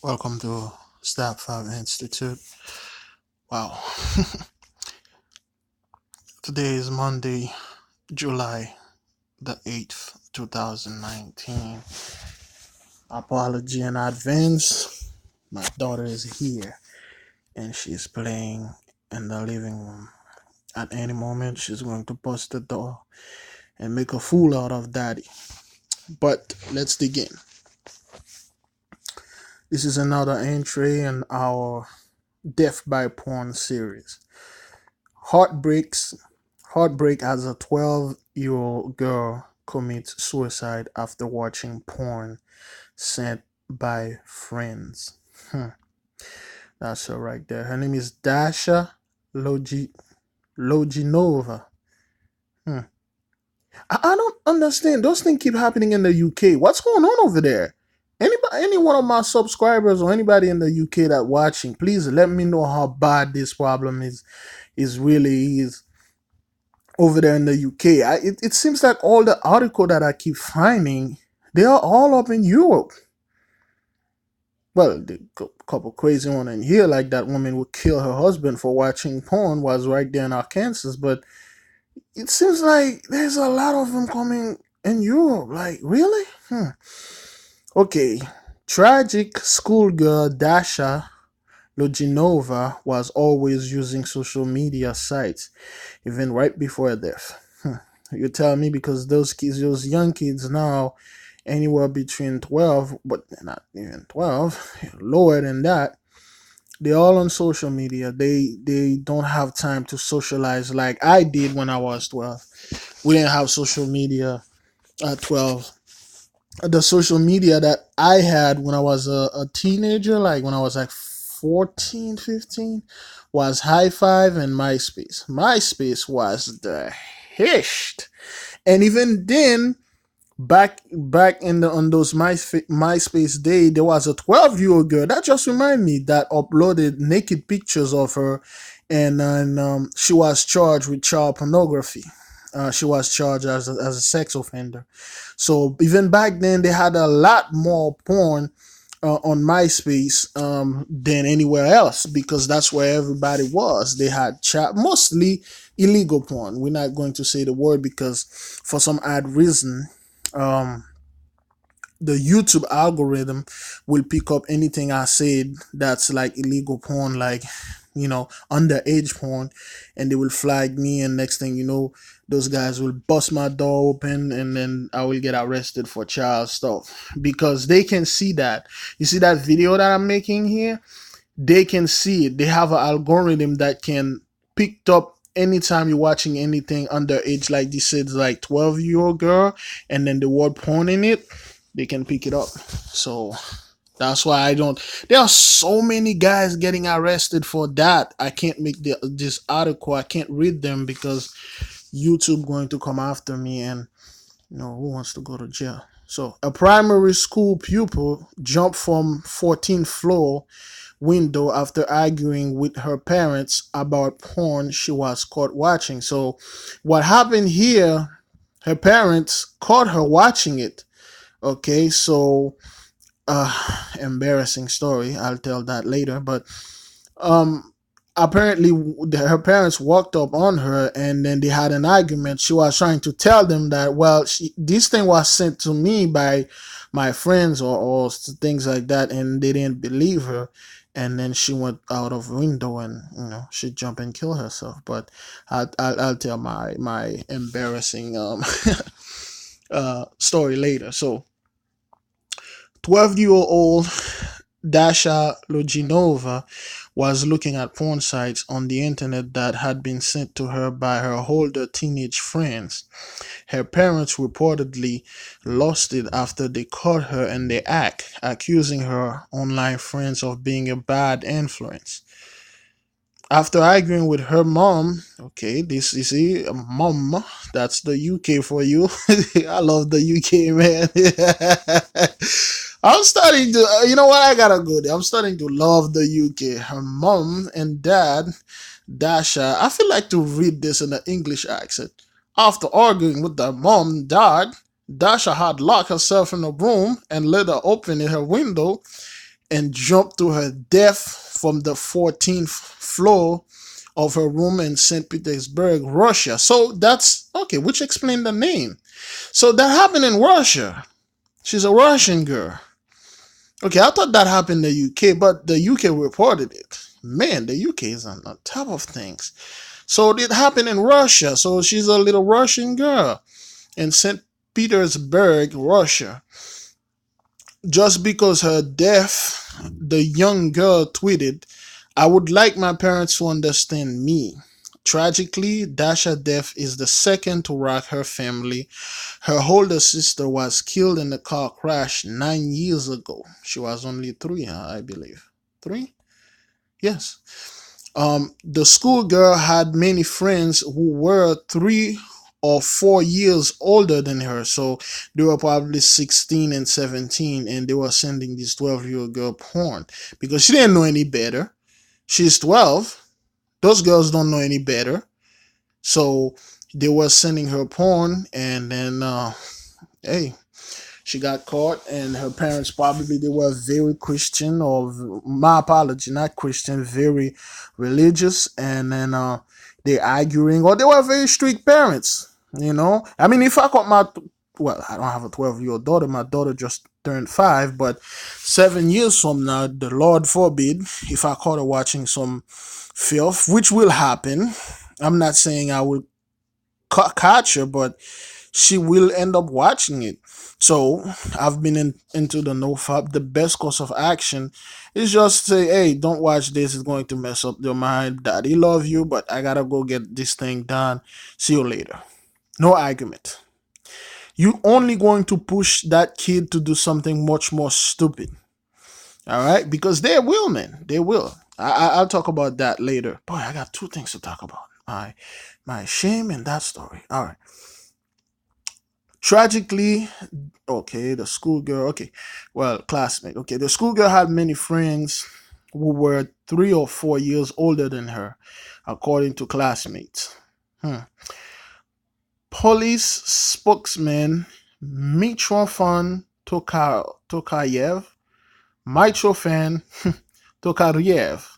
Welcome to Staff 5 Institute. Wow. Today is Monday, July the 8th, 2019. Apology in advance. My daughter is here and she's playing in the living room. At any moment, she's going to bust the door and make a fool out of daddy. But let's dig in. This is another entry in our Death by Porn series. Heartbreaks Heartbreak as a 12-year-old girl commits suicide after watching porn sent by friends. That's her right there. Her name is Dasha Loginova. Hmm. I don't understand. Those things keep happening in the UK. What's going on over there? Any one of my subscribers or anybody in the UK that watching, please let me know how bad this problem is really is over there in the UK. It seems like all the article that I keep finding, they are all up in Europe. Well, the couple crazy one in here, like that woman would kill her husband for watching porn, was right there in Arkansas. But it seems like there's a lot of them coming in Europe. Like, really? Okay. Tragic schoolgirl Dasha Loginova was always using social media sites, even right before her death. You tell me, because those kids, those young kids now, anywhere between 12, but not even 12, lower than that, they're all on social media. They don't have time to socialize like I did when I was 12. We didn't have social media at 12. The social media that I had when I was a teenager, like when I was like 14, 15, was High Five and MySpace. MySpace was the hished. And even then, back in the on those MySpace day, there was a 12-year-old girl that just reminded me that uploaded naked pictures of her, and she was charged with child pornography. She was charged as a sex offender. So even back then, they had a lot more porn on MySpace than anywhere else, because that's where everybody was. They had chat, mostly illegal porn. We're not going to say the word because for some odd reason, um, the YouTube algorithm will pick up anything I said that's like illegal porn, like underage porn, and they will flag me. And next thing you know, those guys will bust my door open, and then I will get arrested for child stuff because they can see that. You see that video that I'm making here? They can see it. They have an algorithm that can pick up anytime you're watching anything underage, like this is like 12-year-old girl, and then the word porn in it, they can pick it up. So that's why I don't. There are so many guys getting arrested for that. I can't make this article. I can't read them because YouTube going to come after me, and who wants to go to jail? So a primary school pupil jumped from 14th floor window after arguing with her parents about porn she was caught watching. So what happened here? Her parents caught her watching it. Okay, so embarrassing story. I'll tell that later. But um, apparently her parents walked up on her, and then they had an argument. She was trying to tell them that, well, this thing was sent to me by my friends or things like that, and they didn't believe her. And then she went out of window, and she jumped and killed herself. But I'll tell my embarrassing story later. So 12-year-old Dasha Loginova was looking at porn sites on the internet that had been sent to her by her older teenage friends. Her parents reportedly lost it after they caught her in the act, accusing her online friends of being a bad influence. After arguing with her mom, okay, this you see, mom, that's the UK for you. I love the UK, man. I'm starting to, you know what, I gotta go there. I'm starting to love the UK. Her mom and dad, Dasha, I feel like to read this in an English accent. After arguing with their mom and dad, Dasha had locked herself in a room and let her open her window and jumped to her death from the 14th floor of her room in St. Petersburg, Russia. So that's okay, which explains the name. So that happened in Russia. She's a Russian girl. Okay, I thought that happened in the UK, but the UK reported it. Man, the UK is on the top of things. So it happened in Russia. So she's a little Russian girl in St. Petersburg, Russia. Just because her death, the young girl tweeted, I would like my parents to understand me. Tragically, Dasha's death is the second to rock her family. Her older sister was killed in a car crash 9 years ago. She was only three, I believe. Three? Yes. The schoolgirl had many friends who were 3 or 4 years older than her, so they were probably 16 and 17, and they were sending this 12-year-old girl porn because she didn't know any better. She's 12. Those girls don't know any better, so they were sending her porn, and then hey, she got caught, and her parents probably they were very Christian, or my apology, not Christian, very religious, and then they arguing, or they were very strict parents. I mean, if I caught my well, I don't have a 12-year-old daughter. My daughter just turned 5, but 7 years from now, the Lord forbid, if I caught her watching some filth, which will happen. I'm not saying I will catch her, but she will end up watching it. So I've been into the nofap. The best course of action is just say, hey, don't watch this. It's going to mess up your mind. Daddy love you, but I gotta go get this thing done. See you later. No argument. You only going to push that kid to do something much more stupid. All right, because they will, man. They will. I'll talk about that later. Boy, I got two things to talk about. My shame and that story. All right. Tragically, okay, the schoolgirl, okay, well, classmate, okay, the schoolgirl had many friends who were 3 or 4 years older than her, according to classmates. Hmm. Police spokesman Mitrofan Tokayev, Mitrofan Tokarev,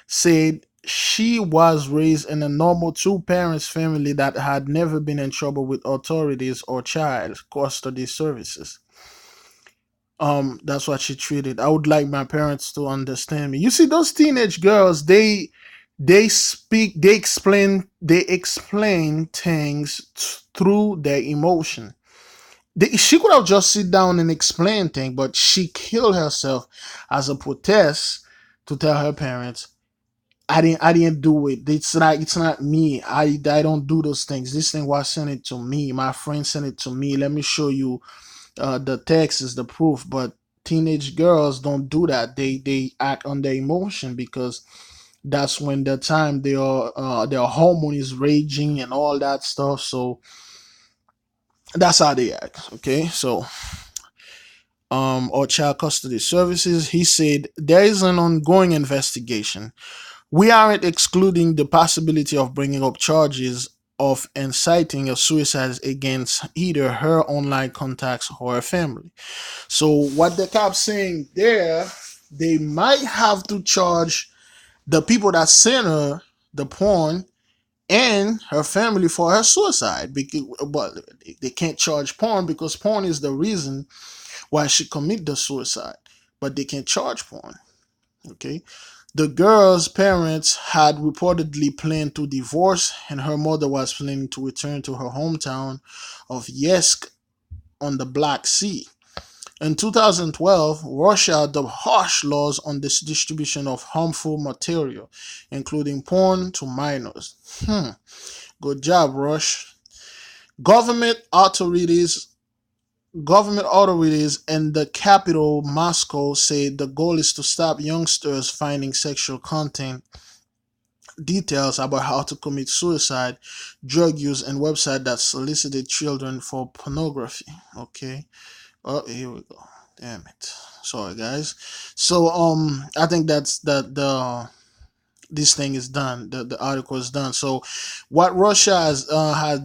said she was raised in a normal two parents family that had never been in trouble with authorities or child custody services. That's what she treated. I would like my parents to understand me. You see, those teenage girls, they explain things through their emotion. She could have just sit down and explain things, but she killed herself as a protest to tell her parents, I didn't do it. It's not me. I don't do those things. This thing was sent it to me. My friend sent it to me. Let me show you the text is the proof. But teenage girls don't do that. They act on their emotion because that's when the time their hormone is raging and all that stuff. So that's how they act. Okay, so or child custody services, he said there is an ongoing investigation. We aren't excluding the possibility of bringing up charges of inciting a suicide against either her online contacts or her family. So what the cops saying there, they might have to charge the people that sent her the porn and her family for her suicide. Because, but they can't charge porn because porn is the reason why she committed the suicide. But they can't charge porn. Okay. The girl's parents had reportedly planned to divorce, and her mother was planning to return to her hometown of Yesk on the Black Sea. In 2012, Russia adopted harsh laws on the distribution of harmful material, including porn to minors. Good job, Rush. Government authorities Government authorities in the capital, Moscow, say the goal is to stop youngsters finding sexual content details about how to commit suicide, drug use, and websites that solicited children for pornography. Okay. Oh, here we go. Damn it. Sorry, guys. So, I think that's the this thing is done. The article is done. So, what Russia has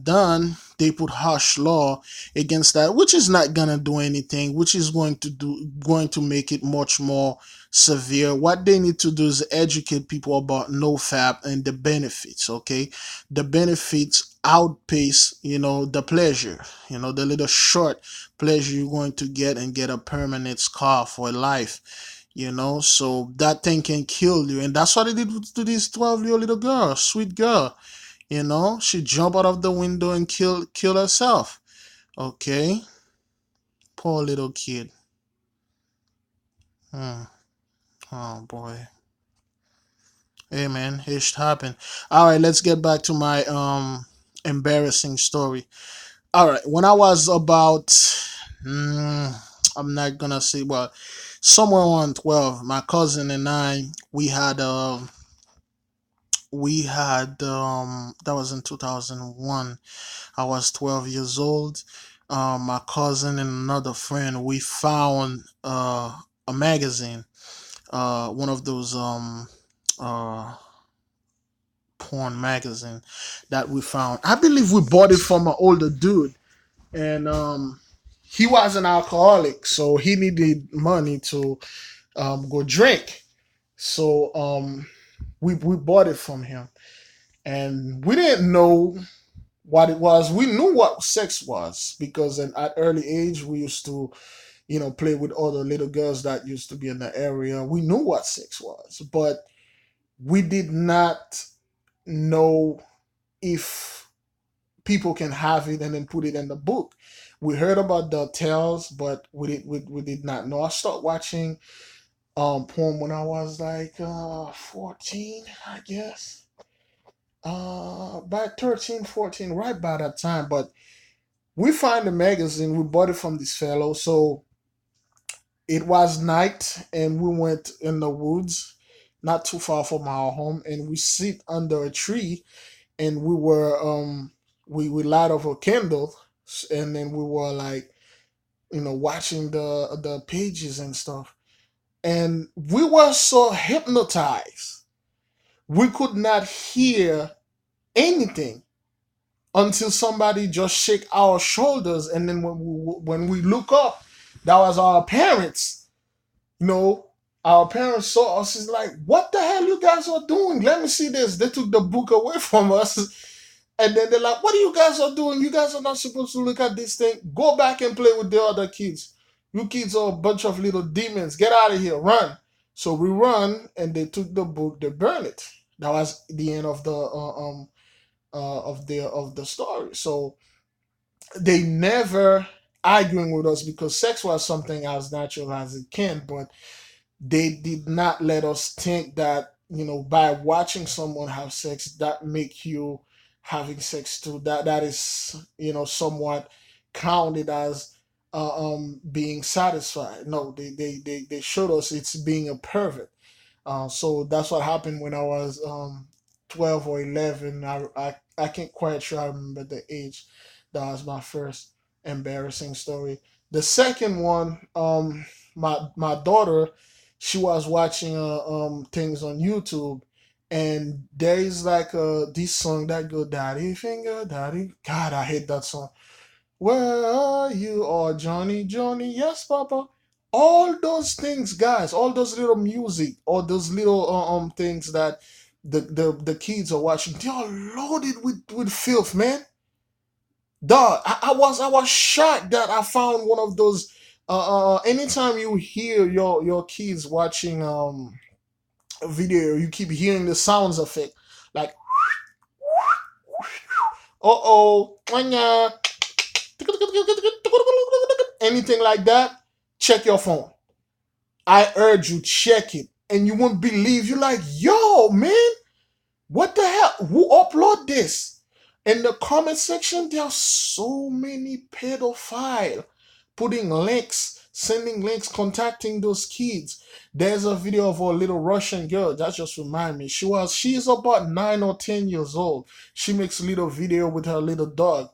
done, they put harsh law against that, which is not gonna do anything. Which is going to make it much more severe. What they need to do is educate people about no fap and the benefits. Okay, the benefits outpace, the pleasure. The little short pleasure you're going to get and get a permanent scar for life. So that thing can kill you, and that's what they did to this 12-year-old little girl, sweet girl. She jumped out of the window and kill herself. Okay, poor little kid. Hmm. Oh boy. Hey man, it happened. All right, let's get back to my embarrassing story. All right, when I was about, mm, I'm not gonna say, well, somewhere around 12, my cousin and I, we had that was in 2001. I was 12 years old. My cousin and another friend, we found a magazine, one of those uh porn magazine that we found. I believe we bought it from an older dude, and he was an alcoholic, so he needed money to go drink. So we bought it from him, and we didn't know what it was. We knew what sex was because at early age we used to, play with other little girls that used to be in the area. We knew what sex was, but we did not know if people can have it and then put it in the book. We heard about the tales, but we did not know. I started watching porn when I was like 14, I guess. By 13, 14, right by that time. But we find the magazine, we bought it from this fellow. So it was night and we went in the woods, not too far from our home, and we sit under a tree and we light off a candle, and then we were like, watching the pages and stuff. And we were so hypnotized. We could not hear anything until somebody just shake our shoulders, and then when we look up, that was our parents. You know, our parents saw us. Is like, what the hell you guys are doing? Let me see this. They took the book away from us, and then they're like, what are you guys are doing? You guys are not supposed to look at this thing. Go back and play with the other kids. You kids are a bunch of little demons. Get out of here. Run. So we run, and they took the book. They burned it. That was the end of the story. So they never arguing with us because sex was something as natural as it can, but they did not let us think that, by watching someone have sex, that make you having sex too. That is, somewhat counted as being satisfied. No, they showed us it's being a pervert. So that's what happened when I was 12 or 11. I can't quite sure I remember the age. That was my first embarrassing story. The second one, my daughter, she was watching things on YouTube, and there is like this song that go Daddy Finger Daddy. God, I hate that song. Where are you? Oh, Johnny, Johnny, yes, Papa. All those things, guys, all those little music, all those little things that the kids are watching, they are loaded with filth, man. Dog, I was shocked that I found one of those. Anytime you hear your kids watching a video, you keep hearing the sounds effect, like oh, anything like that. Check your phone. I urge you, check it. And you won't believe, you're like, yo, man, what the hell? Who upload this? In the comment section, there are so many pedophiles putting links, sending links, contacting those kids. There's a video of a little Russian girl that just remind me. She's about 9 or 10 years old. She makes a little video with her little dog.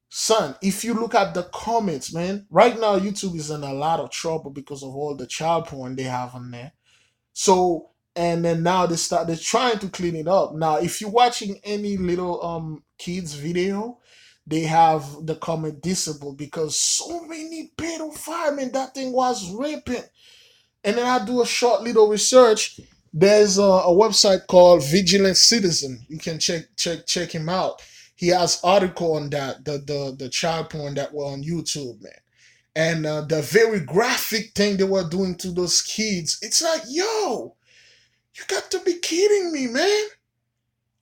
Son, if you look at the comments, man, right now YouTube is in a lot of trouble because of all the child porn they have on there. So and then now they're trying to clean it up. Now, if you're watching any little kids video, they have the comment disabled because so many pedophile, man, that thing was raping. And then I do a short little research. There's a website called Vigilant Citizen. You can check him out. He has article on that, the child porn that were on YouTube, man. And the very graphic thing they were doing to those kids, it's like, yo, you got to be kidding me, man.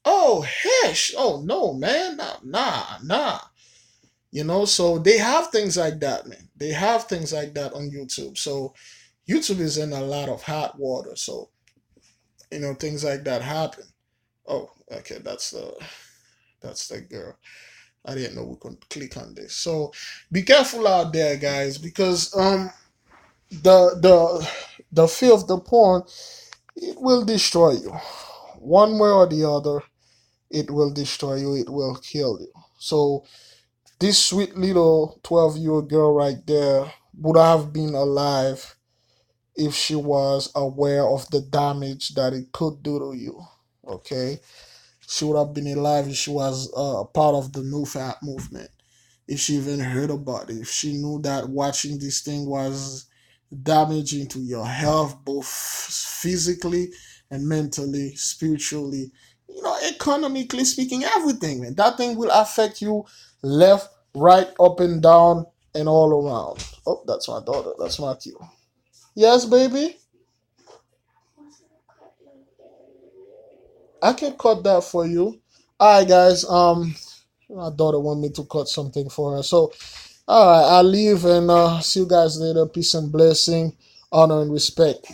Oh, hesh. Oh, no, man. Nah. So they have things like that, man. They have things like that on YouTube. So YouTube is in a lot of hot water. So, things like that happen. Oh, okay. That's the girl. I didn't know we could click on this. So be careful out there, guys, because the the filth, the porn, it will destroy you. One way or the other, it will destroy you, it will kill you. So this sweet little 12-year-old girl right there would have been alive if she was aware of the damage that it could do to you. Okay? She would have been alive if she was a part of the new fat movement. If she even heard about it, if she knew that watching this thing was damaging to your health, both physically and mentally, spiritually, economically speaking, everything, man. That thing will affect you left, right, up and down, and all around. Oh, that's my daughter. That's not you. Yes, baby. I can cut that for you. All right, guys. My daughter want me to cut something for her. So, all right, I'll leave and see you guys later. Peace and blessing, honor and respect.